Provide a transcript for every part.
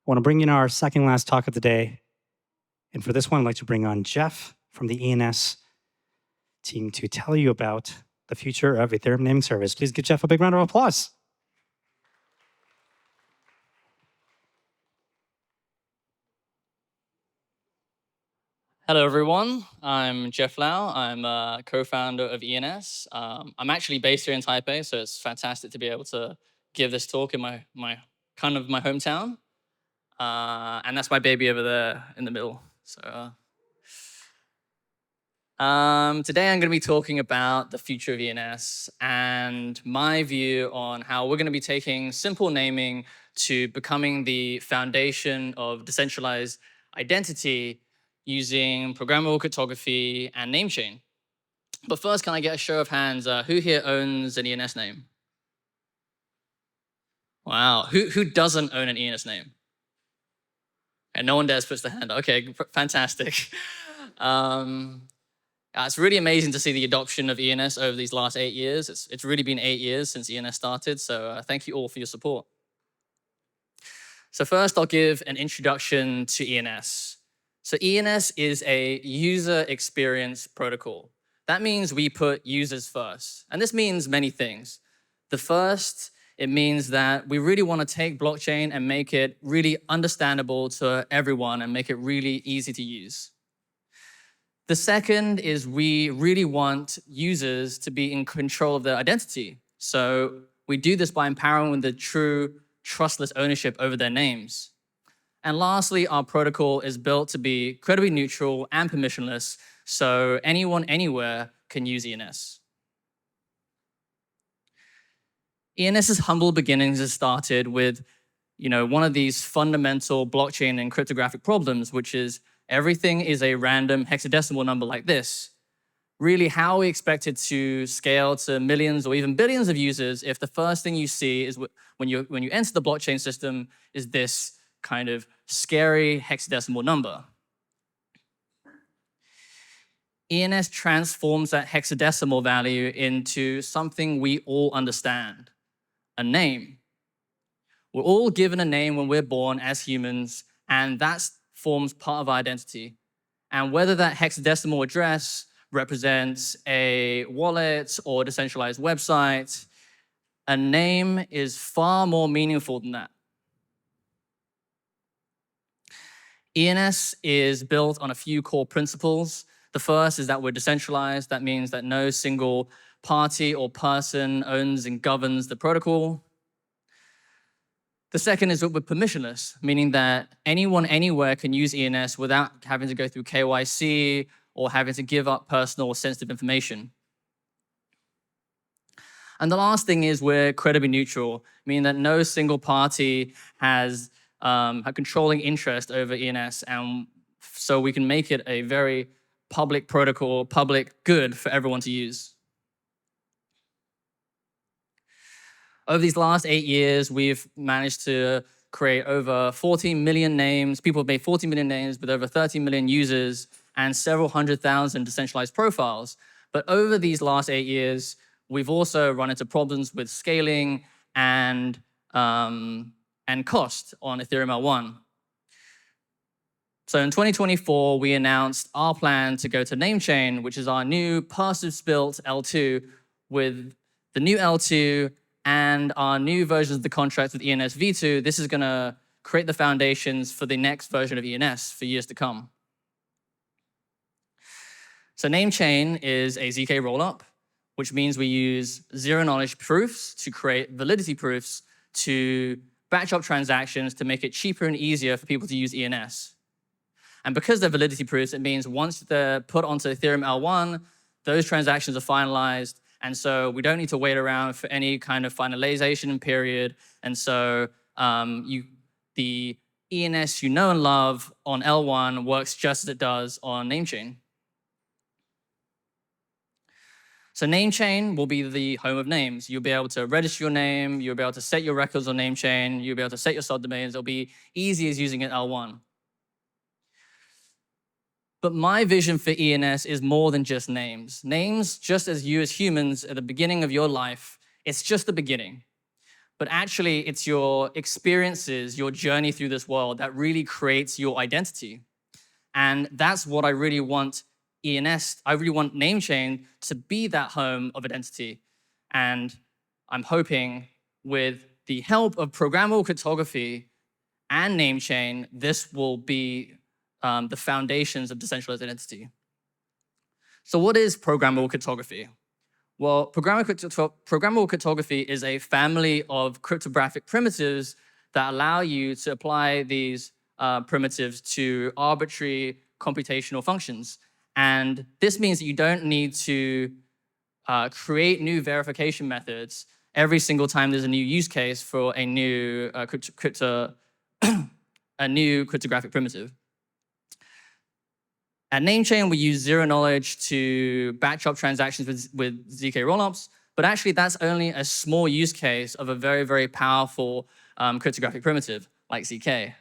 I want to bring in our second last talk of the day. And for this one, I'd like to bring on Jeff from the ENS team to tell you about the future of Ethereum naming service. Please give Jeff a big round of applause. Hello, everyone. I'm Jeff Lau. I'm a co-founder of ENS. I'm actually based here in Taipei, so it's fantastic to be able to give this talk in my hometown. And that's my baby over there in the middle. So today I'm going to be talking about the future of ENS and my view on how we're going to be taking simple naming to becoming the foundation of decentralized identity using programmable cryptography and Namechain. But first, can I get a show of hands? Who here owns an ENS name? Wow. Who doesn't own an ENS name? And no one dares puts their hand up. Okay, fantastic. It's really amazing to see the adoption of ENS over these last 8 years. It's really been 8 years since ENS started, so thank you all for your support. So first, I'll give an introduction to ENS. So ENS is a user experience protocol. That means we put users first. And this means many things. The first, it means that we really want to take blockchain and make it really understandable to everyone and make it really easy to use. The second is we really want users to be in control of their identity. So we do this by empowering them with the true trustless ownership over their names. And lastly, our protocol is built to be incredibly neutral and permissionless, so anyone, anywhere can use ENS. ENS's humble beginnings started with, one of these fundamental blockchain and cryptographic problems, which is everything is a random hexadecimal number like this. Really, how are we expected to scale to millions or even billions of users if the first thing you see is when you enter the blockchain system is this kind of scary hexadecimal number? ENS transforms that hexadecimal value into something we all understand, a name. We're all given a name when we're born as humans, and that forms part of our identity. And whether that hexadecimal address represents a wallet or a decentralized website, a name is far more meaningful than that. ENS is built on a few core principles. The first is that we're decentralized. That means that no single party or person owns and governs the protocol. The second is that we're permissionless, meaning that anyone, anywhere can use ENS without having to go through KYC or having to give up personal or sensitive information. And the last thing is we're credibly neutral, meaning that no single party has a controlling interest over ENS, and so we can make it a very public protocol, public good for everyone to use. Over these last 8 years, we've managed to create over 14 million names. People have made 14 million names with over 30 million users and several 100,000 decentralized profiles. But over these last 8 years, we've also run into problems with scaling and cost on Ethereum L1. So in 2024, we announced our plan to go to Namechain, which is our new purpose-built L2 with the new L2 and our new versions of the contract with ENS v2. This is going to create the foundations for the next version of ENS for years to come. So Namechain is a ZK-Rollup, which means we use zero-knowledge proofs to create validity proofs to batch up transactions to make it cheaper and easier for people to use ENS. And because they're validity proofs, it means once they're put onto Ethereum L1, those transactions are finalized, and so we don't need to wait around for any kind of finalization period. And so the ENS you know and love on L1 works just as it does on Namechain. So Namechain will be the home of names. You'll be able to register your name, you'll be able to set your records on Namechain, you'll be able to set your subdomains. It'll be easy as using it L1. But my vision for ENS is more than just names. Names, just as you as humans at the beginning of your life, it's just the beginning. But actually, it's your experiences, your journey through this world that really creates your identity. And that's what I really want ENS, I really want Namechain to be that home of identity. And I'm hoping with the help of programmable cryptography and Namechain, this will be the foundations of decentralized identity. So what is programmable cryptography? Well, programmable cryptography is a family of cryptographic primitives that allow you to apply these primitives to arbitrary computational functions. And this means that you don't need to create new verification methods every single time there's a new use case for a new cryptographic primitive. At Namechain, we use zero knowledge to batch up transactions with ZK-Rollups, but actually that's only a small use case of a very, very powerful cryptographic primitive like ZK.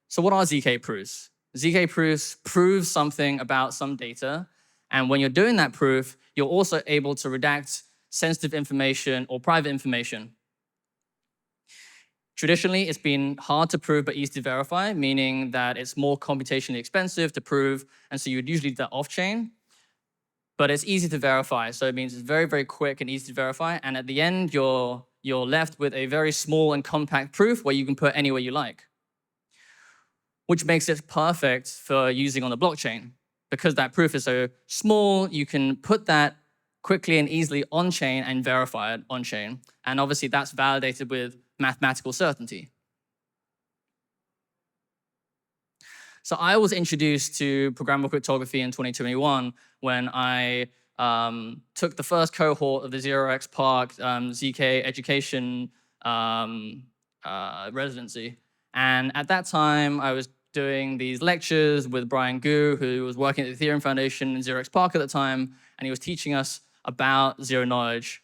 So what are ZK proofs? ZK proofs prove something about some data, and when you're doing that proof, you're also able to redact sensitive information or private information. Traditionally, it's been hard to prove but easy to verify, meaning that it's more computationally expensive to prove, and so you would usually do that off-chain. But it's easy to verify, so it means it's very, very quick and easy to verify, and at the end, you're left with a very small and compact proof where you can put anywhere you like, which makes it perfect for using on the blockchain. Because that proof is so small, you can put that quickly and easily on-chain and verify it on-chain. And obviously, that's validated with mathematical certainty. So I was introduced to programmable cryptography in 2021 when I took the first cohort of the 0x Park ZK education residency. And at that time, I was doing these lectures with Brian Gu, who was working at the Ethereum Foundation in 0x Park at the time, and he was teaching us about zero knowledge.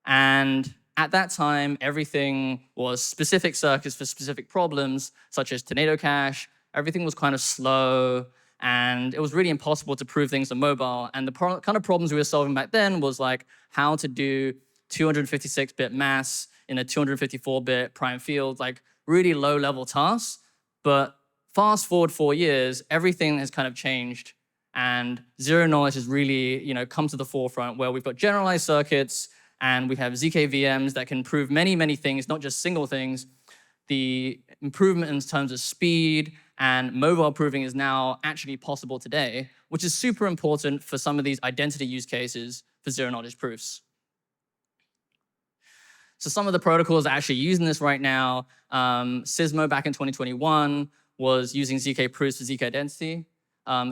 And at that time, everything was specific circuits for specific problems, such as Tornado Cash. Everything was kind of slow, and it was really impossible to prove things on mobile. And the kind of problems we were solving back then was like how to do 256-bit maths in a 254-bit prime field, like really low-level tasks. But fast forward 4 years, everything has kind of changed, and zero knowledge has really, come to the forefront, where we've got generalized circuits, and we have ZK VMs that can prove many, many things, not just single things. The improvement in terms of speed and mobile proving is now actually possible today, which is super important for some of these identity use cases for zero knowledge proofs. So some of the protocols that are actually using this right now, Sysmo back in 2021 was using ZK proofs for ZK identity.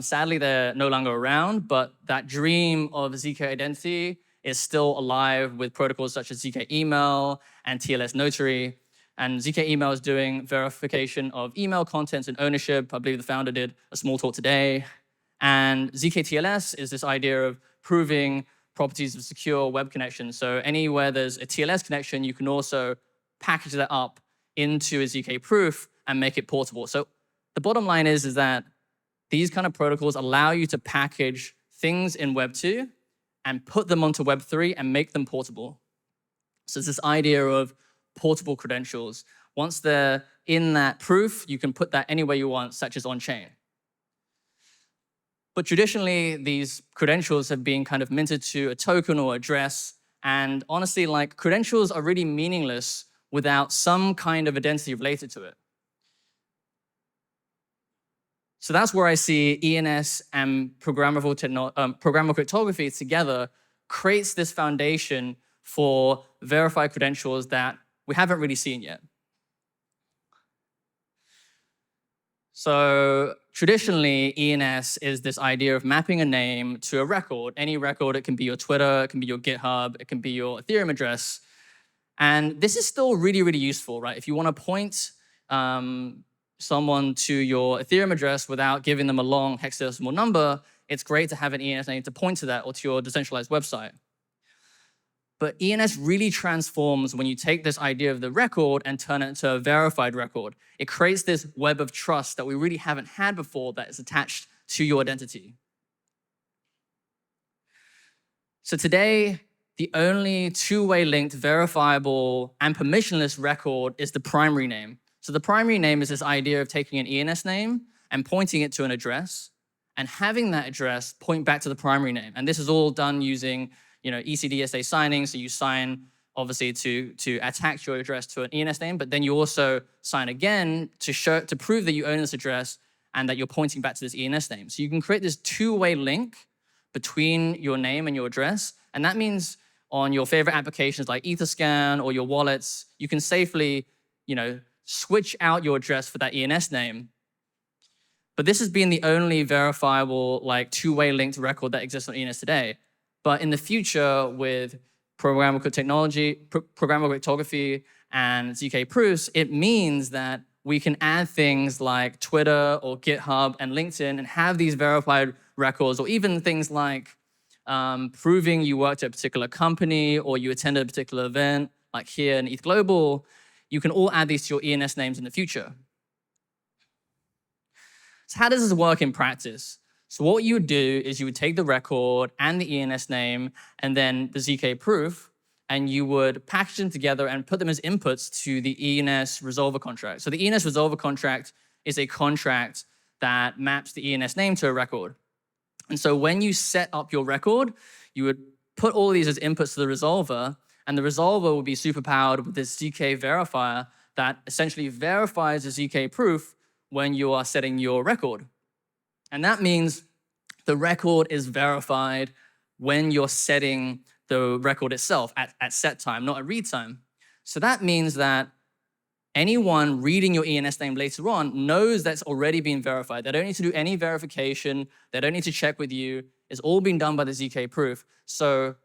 Sadly, they're no longer around, but that dream of ZK identity is still alive with protocols such as ZK email and TLSnotary. And ZK email is doing verification of email contents and ownership. I believe the founder did a small talk today. And ZK TLS is this idea of proving properties of secure web connections. So anywhere there's a TLS connection, you can also package that up into a ZK proof and make it portable. So the bottom line is that these kind of protocols allow you to package things in Web 2 and put them onto Web 3 and make them portable. So it's this idea of portable credentials. Once they're in that proof, you can put that anywhere you want, such as on-chain. But traditionally, these credentials have been kind of minted to a token or address. And honestly, like, credentials are really meaningless without some kind of identity related to it. So that's where I see ENS and programmable cryptography together creates this foundation for verified credentials that we haven't really seen yet. So traditionally, ENS is this idea of mapping a name to a record. Any record, it can be your Twitter, it can be your GitHub, it can be your Ethereum address. And this is still really, really useful, right? If you want to point someone to your Ethereum address without giving them a long hexadecimal number, it's great to have an ENS name to point to that or to your decentralized website. But ENS really transforms when you take this idea of the record and turn it into a verified record. It creates this web of trust that we really haven't had before that is attached to your identity. So today, the only two-way linked, verifiable, and permissionless record is the primary name. So the primary name is this idea of taking an ENS name and pointing it to an address and having that address point back to the primary name. And this is all done using ECDSA signing. So you sign, obviously, to attach your address to an ENS name, but then you also sign again to prove that you own this address and that you're pointing back to this ENS name. So you can create this two-way link between your name and your address. And that means on your favorite applications like Etherscan or your wallets, you can safely, switch out your address for that ENS name. But this has been the only verifiable, two-way linked record that exists on ENS today. But in the future, with programmable technology, programmable cryptography, and ZK proofs, it means that we can add things like Twitter or GitHub and LinkedIn and have these verified records, or even things like proving you worked at a particular company or you attended a particular event, like here in ETH Global. You can all add these to your ENS names in the future. So how does this work in practice? So what you would do is you would take the record and the ENS name and then the ZK proof, and you would package them together and put them as inputs to the ENS resolver contract. So the ENS resolver contract is a contract that maps the ENS name to a record. And so when you set up your record, you would put all of these as inputs to the resolver, and the resolver will be superpowered with this ZK verifier that essentially verifies the ZK proof when you are setting your record. And that means the record is verified when you're setting the record itself at set time, not at read time. So that means that anyone reading your ENS name later on knows that's already been verified. They don't need to do any verification. They don't need to check with you. It's all been done by the ZK proof. So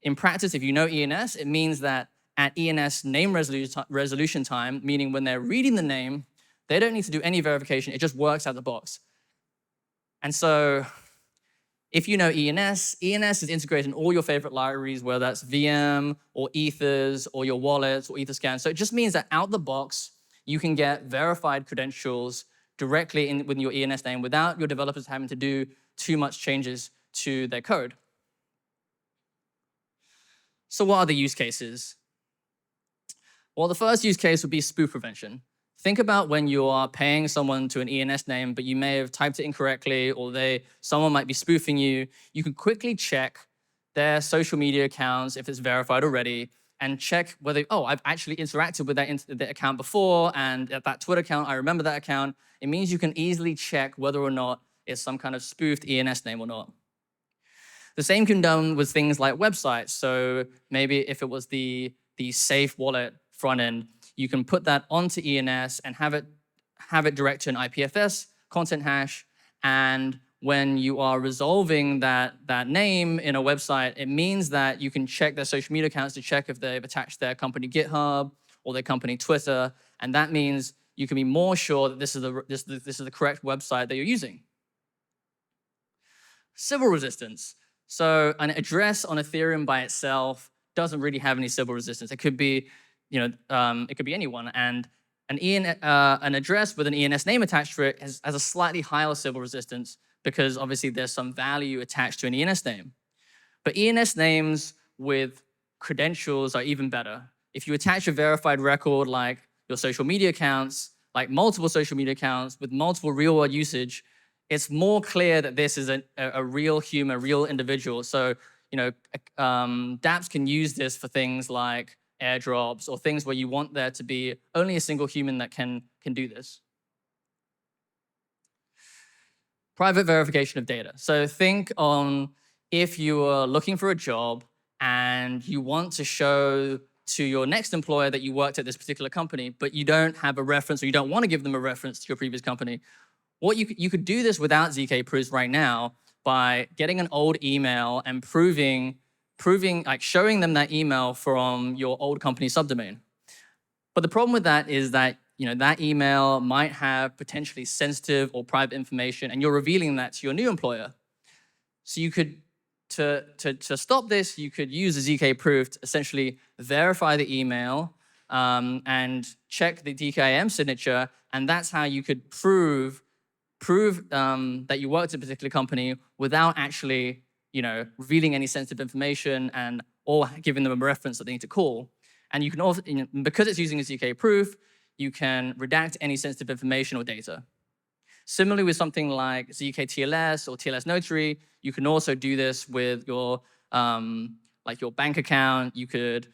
in practice, if you know ENS, it means that at ENS name resolution time, meaning when they're reading the name, they don't need to do any verification. It just works out the box. And so if you know ENS is integrated in all your favorite libraries, whether that's VM or Ethers or your wallets or Etherscan. So it just means that out the box, you can get verified credentials directly within your ENS name without your developers having to do too much changes to their code. So what are the use cases? Well, the first use case would be spoof prevention. Think about when you are paying someone to an ENS name, but you may have typed it incorrectly, or someone might be spoofing you. You can quickly check their social media accounts if it's verified already, and check whether, I've actually interacted with that account before, and at that Twitter account, I remember that account. It means you can easily check whether or not it's some kind of spoofed ENS name or not. The same can be done with things like websites. So maybe if it was the safe wallet front end, you can put that onto ENS and have it direct to an IPFS content hash. And when you are resolving that name in a website, it means that you can check their social media accounts to check if they've attached their company GitHub or their company Twitter. And that means you can be more sure that this is the correct website that you're using. Sybil resistance. So an address on Ethereum by itself doesn't really have any Sybil resistance. It could be, it could be anyone. And an address with an ENS name attached to it has a slightly higher Sybil resistance because obviously there's some value attached to an ENS name. But ENS names with credentials are even better. If you attach a verified record like your social media accounts, like multiple social media accounts with multiple real-world usage, it's more clear that this is a real human, a real individual. So, Dapps can use this for things like airdrops or things where you want there to be only a single human that can do this. Private verification of data. So think on if you are looking for a job and you want to show to your next employer that you worked at this particular company, but you don't have a reference or you don't want to give them a reference to your previous company. What you could do this without ZK proofs right now by getting an old email and proving, like showing them that email from your old company subdomain. But the problem with that is that, that email might have potentially sensitive or private information, and you're revealing that to your new employer. So you could to stop this, you could use a ZK proof to essentially verify the email and check the DKIM signature, and that's how you could prove that you worked at a particular company without actually, revealing any sensitive information or giving them a reference that they need to call. And you can also, because it's using a ZK proof, you can redact any sensitive information or data. Similarly, with something like ZK-TLS or TLSnotary, you can also do this with your bank account. You could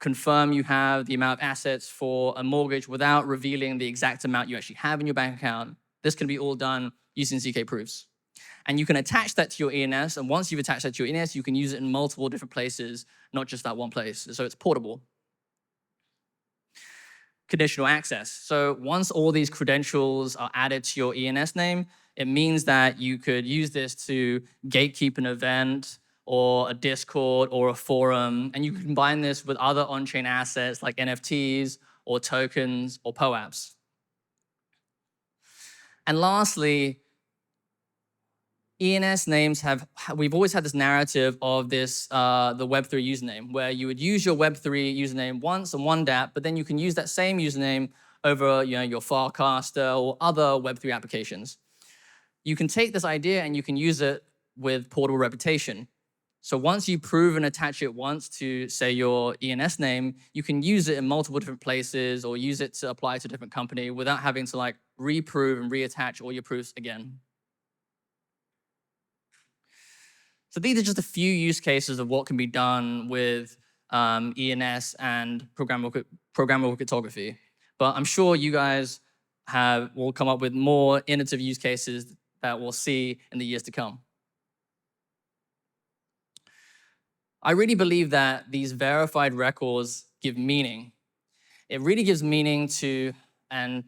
confirm you have the amount of assets for a mortgage without revealing the exact amount you actually have in your bank account. This can be all done using ZK proofs. And you can attach that to your ENS, and once you've attached that to your ENS, you can use it in multiple different places, not just that one place. So it's portable. Conditional access. So once all these credentials are added to your ENS name, it means that you could use this to gatekeep an event or a Discord or a forum, and you can combine this with other on-chain assets like NFTs or tokens or POAPs. And lastly, ENS names we've always had this narrative of this, the Web3 username, where you would use your Web3 username once on one Dapp, but then you can use that same username over your Farcaster or other Web3 applications. You can take this idea and you can use it with portable reputation. So once you prove and attach it once to, say, your ENS name, you can use it in multiple different places or use it to apply to a different company without having to reprove and reattach all your proofs again. So these are just a few use cases of what can be done with ENS and programmable cryptography. But I'm sure you guys will come up with more innovative use cases that we'll see in the years to come. I really believe that these verified records give meaning. It really gives meaning to an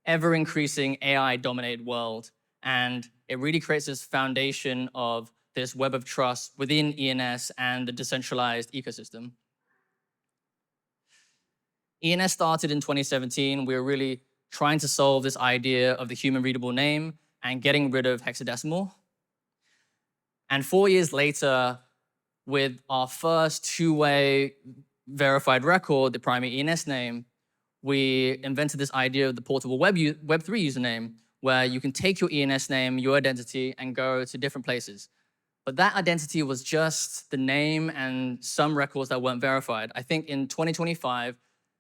ever-increasing AI-dominated world, and it really creates this foundation of this web of trust within ENS and the decentralized ecosystem. ENS started in 2017. We were really trying to solve this idea of the human readable name and getting rid of hexadecimal. And 4 years later, with our first two-way verified record, the primary ENS name, we invented this idea of the portable Web3 username, where you can take your ENS name, your identity, and go to different places. But that identity was just the name and some records that weren't verified. I think in 2025,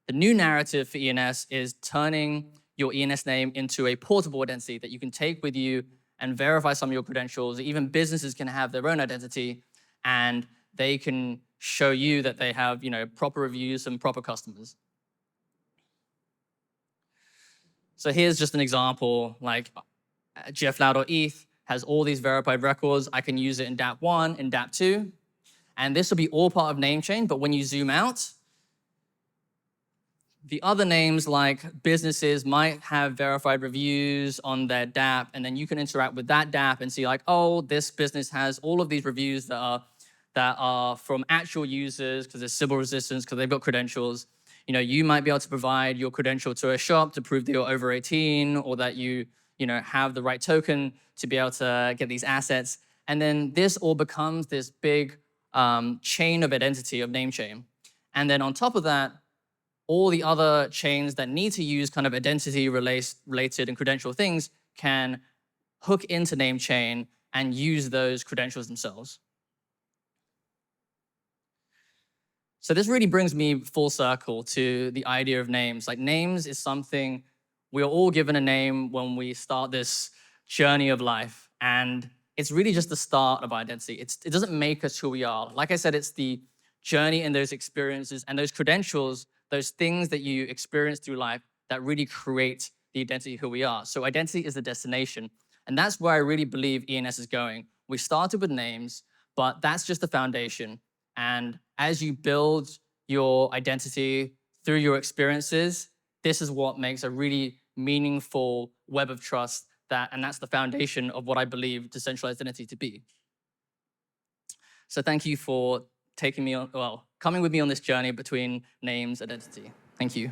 the new narrative for ENS is turning your ENS name into a portable identity that you can take with you and verify some of your credentials. Even businesses can have their own identity, and they can show you that they have, proper reviews and proper customers. So here's just an example, like gflow.eth has all these verified records. I can use it in Dapp 1, in Dapp 2, and this will be all part of Namechain, but when you zoom out, the other names like businesses might have verified reviews on their Dapp, and then you can interact with that Dapp and see oh, this business has all of these reviews that are from actual users because there's Sybil resistance, because they've got credentials. You might be able to provide your credential to a shop to prove that you're over 18 or that you have the right token to be able to get these assets. And then this all becomes this big chain of identity of Namechain. And then on top of that, all the other chains that need to use kind of identity-related and credential things can hook into Namechain and use those credentials themselves. So this really brings me full circle to the idea of names. Names is something, we are all given a name when we start this journey of life, and it's really just the start of identity. It doesn't make us who we are. Like I said, it's the journey and those experiences and those credentials, those things that you experience through life that really create the identity of who we are. So identity is the destination, and that's where I really believe ENS is going. We started with names, but that's just the foundation. And as you build your identity through your experiences, this is what makes a really meaningful web of trust, and that's the foundation of what I believe decentralized identity to be. So thank you for coming with me on this journey between names and identity. Thank you.